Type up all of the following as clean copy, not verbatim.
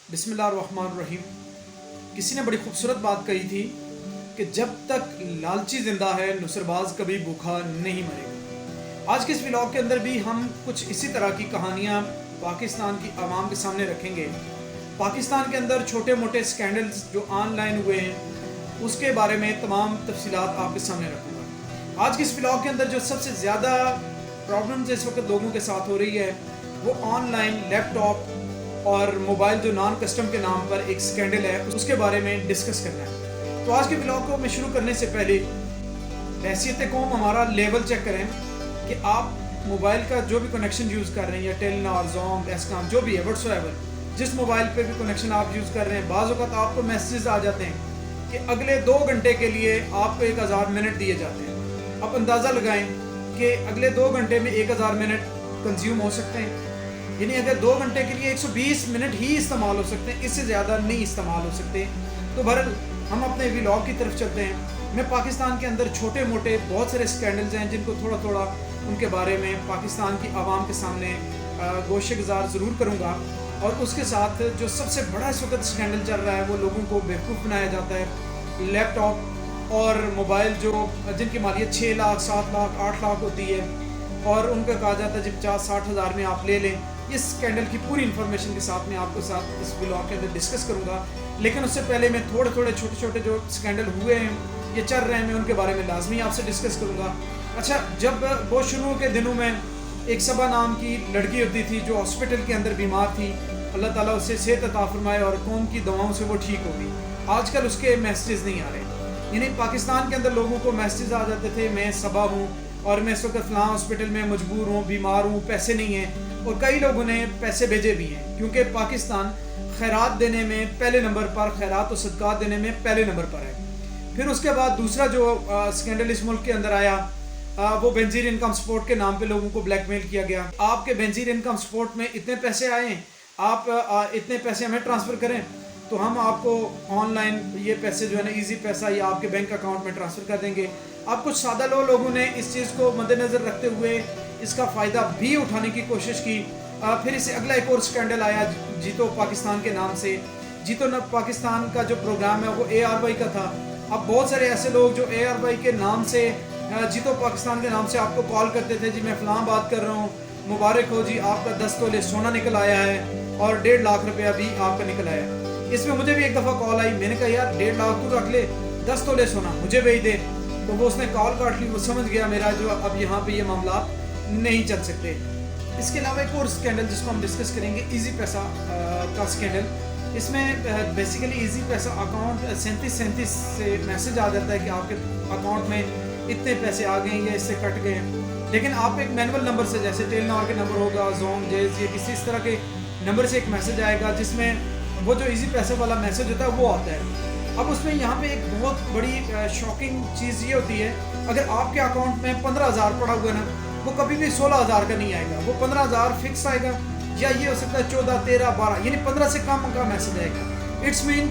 बिस्मिल्लाहिर्रहमानिर्रहीम। किसी ने बड़ी खूबसूरत बात कही थी कि जब तक लालची ज़िंदा है नुसरबाज कभी भूखा नहीं मरेगा। आज के इस व्लॉग के अंदर भी हम कुछ इसी तरह की कहानियाँ पाकिस्तान की आवाम के सामने रखेंगे। पाकिस्तान के अंदर छोटे मोटे स्कैंडल्स जो ऑनलाइन हुए हैं उसके बारे में तमाम तफसीलात आपके सामने रखूँगा। आज के इस व्लॉग के अंदर जो सबसे ज़्यादा प्रॉब्लम्स इस वक्त लोगों के साथ हो रही है वो ऑनलाइन लैपटॉप और मोबाइल जो नॉन कस्टम के नाम पर एक स्कैंडल है उसके बारे में डिस्कस करना है। तो आज के व्लॉग को मैं शुरू करने से पहले हैसियत कौम हमारा लेवल चेक करें कि आप मोबाइल का जो भी कनेक्शन यूज़ कर रहे हैं या टेलीनॉर, ज़ोम, एस्कॉम जो भी है व्हाट्सएवर, जिस मोबाइल पे भी कनेक्शन आप यूज़ कर रहे हैं, बाज़ वक़्त आपको मैसेजेस आ जाते हैं कि अगले 2 घंटे के लिए आपको 1000 मिनट दिए जाते हैं। अब अंदाज़ा लगाएं कि अगले 2 घंटे में 1000 मिनट कंज्यूम हो सकते हैं, यानी अगर 2 घंटे के लिए 120 मिनट ही इस्तेमाल हो सकते हैं, इससे ज़्यादा नहीं इस्तेमाल हो सकते। तो बहरहाल हम अपने व्लॉग की तरफ चलते हैं। मैं पाकिस्तान के अंदर छोटे मोटे बहुत सारे स्कैंडल्स हैं जिनको थोड़ा थोड़ा उनके बारे में पाकिस्तान की आवाम के सामने गोशे गुजार ज़रूर करूँगा, और उसके साथ जो सबसे बड़ा इस वक्त स्कैंडल चल रहा है वो लोगों को बेवकूफ़ बनाया जाता है। लैपटॉप और मोबाइल जो जिनकी मालियत 6 लाख 7 लाख 8 लाख होती है और उनका कहा जाता है जब 50-60 हज़ार में आप ले लें। इस स्कैंडल की पूरी इन्फॉर्मेशन के साथ मैं आपके साथ इस व्लॉग के अंदर डिस्कस करूंगा, लेकिन उससे पहले मैं थोड़े थोड़े छोटे छोटे जो स्कैंडल हुए हैं ये चल रहे हैं मैं उनके बारे में लाजमी आपसे डिस्कस करूंगा। अच्छा, जब बहुत शुरू के दिनों में एक सबा नाम की लड़की होती थी जो हॉस्पिटल के अंदर बीमार थी, अल्लाह ताला उससे सेहत अता फरमाए और कौम की दवाओं से वो ठीक होगी। आजकल उसके मैसेजेस नहीं आ रहे, यानी पाकिस्तान के अंदर लोगों को मैसेजेस आ जाते थे मैं सबा हूँ और मैं इस वक्त फ़लाँ हॉस्पिटल में मजबूर हूँ, बीमार हूँ, पैसे नहीं हैं। और कई लोगों ने पैसे भेजे भी हैं क्योंकि पाकिस्तान खैरात देने में पहले नंबर पर, खैरात और सदक़ात देने में पहले नंबर पर है। फिर उसके बाद दूसरा जो स्कैंडल इस मुल्क के अंदर आया वो बेनज़ीर इनकम सपोर्ट के नाम पे लोगों को ब्लैकमेल किया गया। आपके बेनज़ीर इनकम सपोर्ट में इतने पैसे आए हैं, आप इतने पैसे हमें ट्रांसफ़र करें तो हम आपको ऑनलाइन ये पैसे जो है ना ईजी पैसा या आपके बैंक अकाउंट में ट्रांसफ़र कर देंगे। अब कुछ सादा लोगों ने इस चीज़ को मद्देनज़र रखते हुए इसका फ़ायदा भी उठाने की कोशिश की। फिर इससे अगला एक और स्कैंडल आया जीतो पाकिस्तान के नाम से। जीतो न पाकिस्तान का जो प्रोग्राम है वो ARY का था। अब बहुत सारे ऐसे लोग जो ARY के नाम से जीतो पाकिस्तान के नाम से आपको कॉल करते थे, जी मैं फ़लाँ बात कर रहा हूँ, मुबारक हो जी आपका 10 तोले सोना निकल आया है और 1.5 लाख रुपया भी आपका निकल आया है। इसमें मुझे भी एक दफ़ा कॉल आई, मैंने कहा यार 1.5 लाख तू रख ले, 10 तोले सोना मुझे भेज दे। तो वो उसने कॉल काट ली, वो समझ गया मेरा जो अब यहाँ पे ये मामला नहीं चल सकते। इसके अलावा एक और स्कैंडल जिसको हम डिस्कस करेंगे ईजी पैसा का स्कैंडल। इसमें बेसिकली ईजी पैसा अकाउंट 3737 से मैसेज आ जाता है कि आपके अकाउंट में इतने पैसे आ गए या इससे कट गए हैं, लेकिन आप एक मैनुअल नंबर से, जैसे टेलीनॉर के नंबर होगा, ज़ोम, जेज या किसी इस तरह के नंबर से एक मैसेज आएगा जिसमें वो जो ईजी पैसे वाला मैसेज होता है वो आता है। अब उसमें यहाँ पे एक बहुत बड़ी शॉकिंग चीज़ ये होती है, अगर आपके अकाउंट में 15,000 पड़ा हुआ है ना, वो कभी भी 16,000 का नहीं आएगा, वो 15,000 फिक्स आएगा, या ये हो सकता है 14, 13, 12 यानी 15 से कम का मैसेज आएगा। इट्स मीन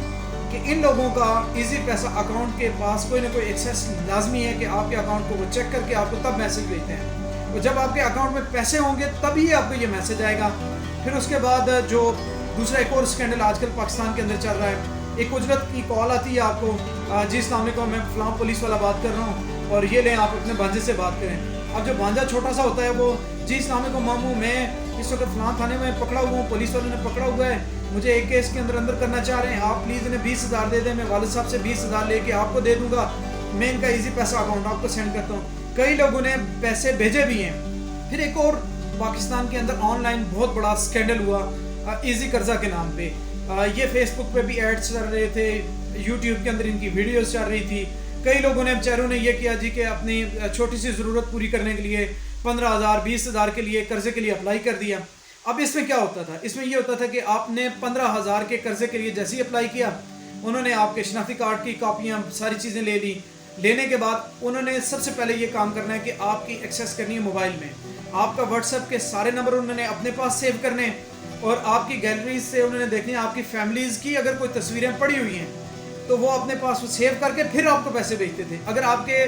कि इन लोगों का ईजी पैसा अकाउंट के पास कोई ना कोई एक्सेस लाजमी है कि आपके अकाउंट को वो चेक करके आपको तब मैसेज भेजते हैं। तो जब आपके अकाउंट में पैसे होंगे तभी आपको ये मैसेज आएगा। फिर उसके बाद जो दूसरा एक और स्कैंडल आजकल पाकिस्तान के अंदर चल रहा है, एक उजरत की कॉल आती है आपको, जी अस्सलाम वालेकुम मैं फ़लाँ पुलिस वाला बात कर रहा हूँ और ये लें आप अपने भांजे से बात करें। अब जो भांजा छोटा सा होता है वो, जी अस्सलाम वालेकुम मामू मैं इस वक्त फ़लाँ थाने में पकड़ा हुआ हूँ, पुलिस वालों ने पकड़ा हुआ है, मुझे एक केस के अंदर करना चाह रहे हैं, आप प्लीज़ इन्हें 20,000 दे दें, मैं वालिद साहब से 20,000 लेके आपको दे दूँगा, मैं इनका ईजी पैसा अकाउंट आपको सेंड करता हूँ। कई लोगों ने पैसे भेजे भी हैं। फिर एक और पाकिस्तान के अंदर ऑनलाइन बहुत बड़ा स्कैंडल हुआ ईजी कर्जा के नाम पे। ये फेसबुक पे भी एड्स चल रहे थे, यूट्यूब के अंदर इनकी वीडियोस चल रही थी। कई लोगों ने बेचारों ने ये किया जी कि अपनी छोटी सी ज़रूरत पूरी करने के लिए 15,000 20,000 के लिए कर्जे के लिए अप्लाई कर दिया। अब इसमें क्या होता था, इसमें ये होता था कि आपने 15,000 के कर्जे के लिए जैसे ही अप्लाई किया, उन्होंने आपके शनाख्ती कार्ड की कापियाँ सारी चीज़ें ले ली। लेने के बाद उन्होंने सबसे पहले ये काम करना है कि आपकी एक्सेस करनी है मोबाइल में, आपका व्हाट्सएप के सारे नंबर उन्होंने अपने पास सेव करने और आपकी गैलरी से उन्होंने देखनी है आपकी फैमिलीज़ की अगर कोई तस्वीरें पड़ी हुई हैं तो वो अपने पास सेव करके फिर आपको पैसे भेजते थे। अगर आपके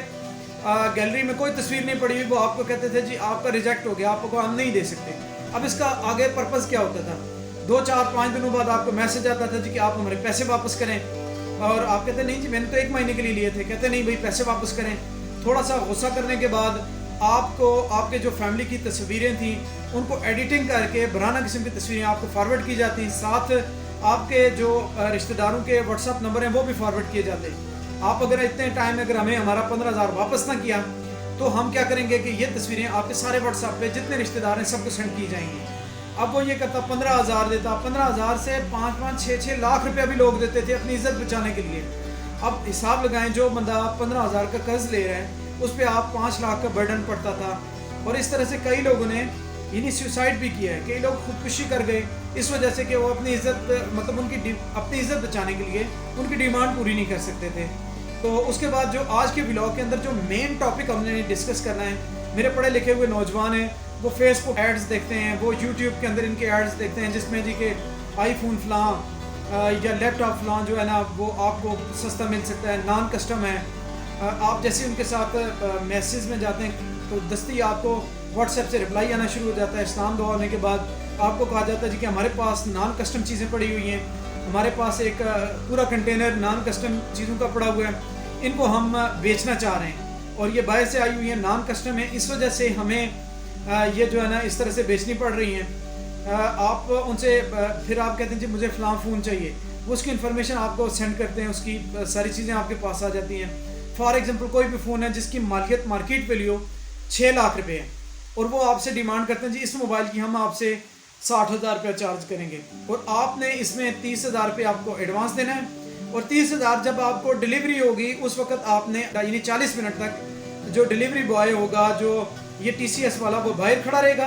गैलरी में कोई तस्वीर नहीं पड़ी हुई वो आपको कहते थे जी आपका रिजेक्ट हो गया, आपको हम नहीं दे सकते। अब इसका आगे पर्पज़ क्या होता था, 2-4-5 दिनों बाद आपको मैसेज आता था जी कि आप हमारे पैसे वापस करें, और आप कहते नहीं जी मैंने तो 1 महीने के लिए लिए थे, कहते नहीं भाई पैसे वापस करें। थोड़ा सा गुस्सा करने के बाद आपको आपके जो फैमिली की तस्वीरें थी उनको एडिटिंग करके बराना किस्म की तस्वीरें आपको फॉरवर्ड की जाती, साथ आपके जो रिश्तेदारों के व्हाट्सअप नंबर हैं वो भी फॉरवर्ड किए जाते। आप अगर इतने टाइम में अगर हमें हमारा 15,000 वापस ना किया तो हम क्या करेंगे कि ये तस्वीरें आपके सारे व्हाट्सएप पे जितने रिश्तेदार हैं सबको सेंड की जाएंगी। अब वो ये करता 15,000 देता, 15,000 से 5-5, 6-6 लाख रुपया भी लोग देते थे अपनी इज्जत बचाने के लिए। अब हिसाब लगाएं, जो बंदा 15,000 का कर्ज ले रहा है उस पर आप 5 लाख का बर्डन पड़ता था। और इस तरह से कई लोगों ने इन्हीं सुसाइड भी किया है, कई लोग खुदकुशी कर गए इस वजह से कि वो अपनी इज्जत मतलब उनकी अपनी इज्जत बचाने के लिए उनकी डिमांड पूरी नहीं कर सकते थे। तो उसके बाद जो आज के व्लॉग के अंदर जो मेन टॉपिक हमने डिस्कस करना है, मेरे पढ़े लिखे हुए नौजवान हैं वो फेसबुक एड्स देखते हैं, वो यूट्यूब के अंदर इनके एड्स देखते हैं जिसमें जी के आईफोन फलां या लैपटॉप फलां जो है ना वो आपको सस्ता मिल सकता है, नॉन कस्टम है। आप जैसे उनके साथ मैसेज में जाते हैं तो दस्ती आपको व्हाट्सएप से रिप्लाई आना शुरू हो जाता है। इस्लाम दुआ होने के बाद आपको कहा जाता है जी कि हमारे पास नॉन कस्टम चीज़ें पड़ी हुई हैं, हमारे पास एक पूरा कंटेनर नॉन कस्टम चीज़ों का पड़ा हुआ है, इनको हम बेचना चाह रहे हैं और ये बाहर से आई हुई है, नॉन कस्टम है, इस वजह से हमें ये जो है ना इस तरह से बेचनी पड़ रही हैं। आप उनसे फिर आप कहते हैं जी मुझे फ़लाँ फ़ोन चाहिए, वो उसकी इन्फॉर्मेशन आपको सेंड करते हैं, उसकी सारी चीज़ें आपके पास आ जाती हैं। फॉर एग्जांपल कोई भी फ़ोन है जिसकी मालियत मार्केट वैल्यू 6 लाख रुपए है और वो आपसे डिमांड करते हैं जी इस मोबाइल की हम आपसे 60,000 रुपया चार्ज करेंगे और आपने इसमें 30,000 रुपये आपको एडवांस देना है और 30,000 जब आपको डिलीवरी होगी उस वक्त आपने यानी 40 मिनट तक जो डिलीवरी बॉय होगा, जो ये TCS वाला, वो बाहर खड़ा रहेगा।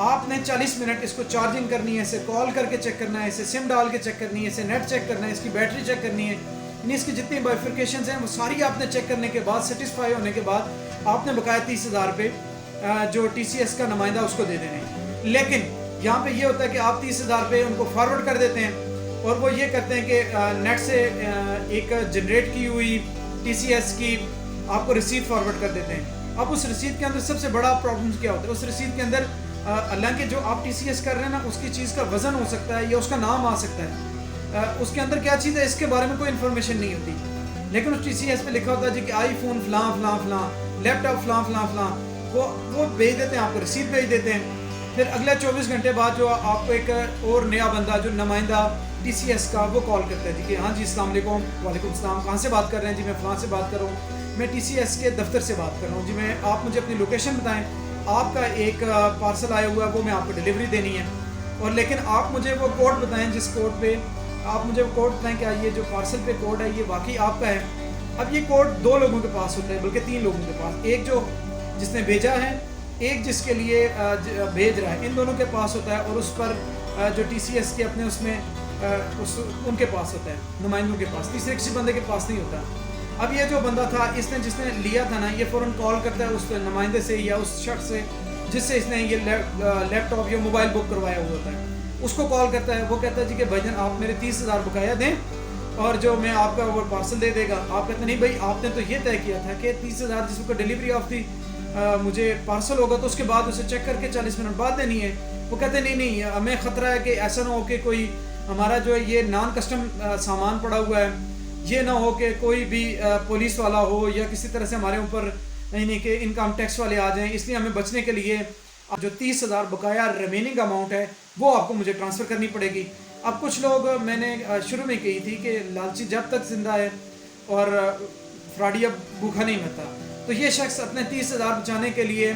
आपने 40 मिनट इसको चार्जिंग करनी है, इसे कॉल करके चेक करना है, इसे सिम डाल के चेक करनी है, इसे नेट चेक करना है, इसकी बैटरी चेक करनी है, यानी इसकी जितनी बाइफिकेशंस हैं वो सारी आपने चेक करने के बाद सेटिस्फाई होने के बाद आपने बकाया 30,000 रुपये जो TCS का नुमाइंदा उसको दे देने हैं। लेकिन यहाँ पे ये होता है कि आप 30,000 रुपये उनको फॉरवर्ड कर देते हैं और वो ये करते हैं कि नेट से एक जनरेट की हुई TCS की आपको रसीद फॉरवर्ड कर देते हैं। अब उस रसीद के अंदर सबसे बड़ा प्रॉब्लम क्या होता है, उस रसीद के अंदर हालांकि जो आप TCS कर रहे हैं ना उसकी चीज़ का वज़न हो सकता है या उसका नाम आ सकता है, उसके अंदर क्या चीज़ है इसके बारे में कोई इन्फॉर्मेशन नहीं होती, लेकिन उस TCS पे लिखा होता है जी कि आईफोन फलां फलां फलां, लैपटॉप फलां फलां फलां, वो भेज देते हैं, आपको रसीद भेज देते हैं। फिर अगले 24 घंटे बाद जो आपको एक और नया बंदा जो नुमाइंदा TCS का वो कॉल करता है जी कि हाँ जी अस्सलाम वालेकुम। वालेकुम अस्सलाम, कहाँ से बात कर रहे हैं जी? मैं फ़लाँ से बात कर रहा हूँ, मैं TCS के दफ्तर से बात कर रहा हूँ जी, मैं आप मुझे अपनी लोकेशन बताएं, आपका एक पार्सल आया हुआ है वो मैं आपको डिलीवरी देनी है और लेकिन आप मुझे वो कोड बताएं जिस कोड पे आप मुझे वो कोड बताएं क्या ये जो पार्सल पे कोड है ये वाकई आपका है। अब ये कोड 2 लोगों के पास होता है, बल्कि 3 लोगों के पास, एक जो जिसने भेजा है, एक जिसके लिए भेज रहा है, इन दोनों के पास होता है और उस पर जो TCS के अपने उसमें उनके पास होता है, नुमाइंदों के पास, तीसरे किसी बंदे के पास नहीं होता। अब ये जो बंदा था जिसने लिया था ना, ये फ़ौरन कॉल करता है उस नुमाइंदे से या उस शख्स से जिससे इसने ये लैपटॉप या मोबाइल बुक करवाया हुआ होता है, उसको कॉल करता है। वो कहता है जी कि भाईजान आप मेरे 30,000 बकाया दें और जो मैं आपका वो पार्सल दे देगा। आप कहते नहीं भाई आपने तो ये तय किया था कि 30,000 जिसको डिलीवरी ऑफ दी मुझे पार्सल होगा तो उसके बाद उसे चेक करके 40 मिनट बाद देनी है। वो कहते नहीं हमें ख़तरा है कि ऐसा ना हो कि कोई हमारा जो है ये नॉन कस्टम सामान पड़ा हुआ है, ये ना हो कि कोई भी पुलिस वाला हो या किसी तरह से हमारे ऊपर यानी कि इनकम टैक्स वाले आ जाएं, इसलिए हमें बचने के लिए जो 30,000 बकाया रिमेनिंग अमाउंट है वो आपको मुझे ट्रांसफ़र करनी पड़ेगी। अब कुछ लोग मैंने शुरू में कही थी कि लालची जब तक जिंदा है और फ्रॉडिया भूखा नहीं मरता, तो ये शख्स अपने 30,000 बचाने के लिए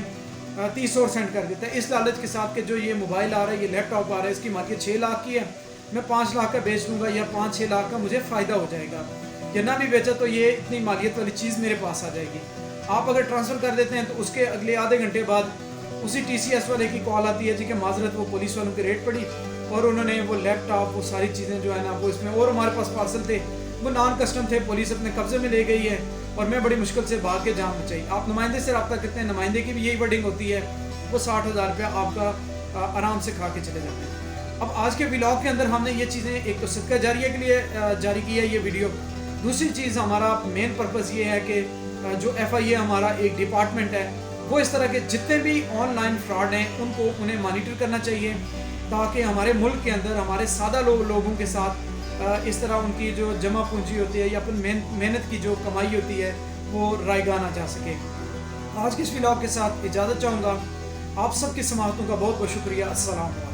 30 और सेंड कर देता है इस लालच के साथ कि जो ये मोबाइल आ रहा है, ये लैपटॉप आ रहा है, इसकी मार्केट 6 लाख की है, मैं 5 लाख का बेच दूंगा या 5-6 लाख का मुझे फ़ायदा हो जाएगा, या ना भी बेचा तो ये इतनी मालियत वाली चीज़ मेरे पास आ जाएगी। आप अगर ट्रांसफ़र कर देते हैं तो उसके अगले आधे घंटे बाद उसी TCS वाले की कॉल आती है जी कि माजरत वो पुलिस वालों की रेड पड़ी और उन्होंने वो लैपटॉप वो सारी चीज़ें जो है ना वो इसमें, और हमारे पास पार्सल थे वो नॉन कस्टम थे, पुलिस अपने कब्जे में ले गई है और मैं बड़ी मुश्किल से भाग के जान बचाई। आप नुमाइंदे से रब्ता करते हैं, नुमाइंदे की भी यही वर्डिंग होती है, वो 60,000 रुपया आपका आराम से खा के चले जाते हैं। अब आज के व्लॉग के अंदर हमने ये चीज़ें, एक तो सदका जारिया के लिए जारी की है ये वीडियो, दूसरी चीज़ हमारा मेन पर्पज़ ये है कि जो FIA हमारा एक डिपार्टमेंट है वो इस तरह के जितने भी ऑनलाइन फ्रॉड हैं उनको उन्हें मॉनिटर करना चाहिए, تاکہ ہمارے ملک کے اندر ہمارے سادہ لوگوں کے ساتھ اس طرح ان کی جو جمع پونجی ہوتی ہے یا اپنی محنت کی جو کمائی ہوتی ہے وہ رائگانا جا سکے۔ آج کے اس ولاگ کے ساتھ اجازت چاہوں گا۔ آپ سب کی سماعتوں کا بہت بہت شکریہ۔ السلام علیکم۔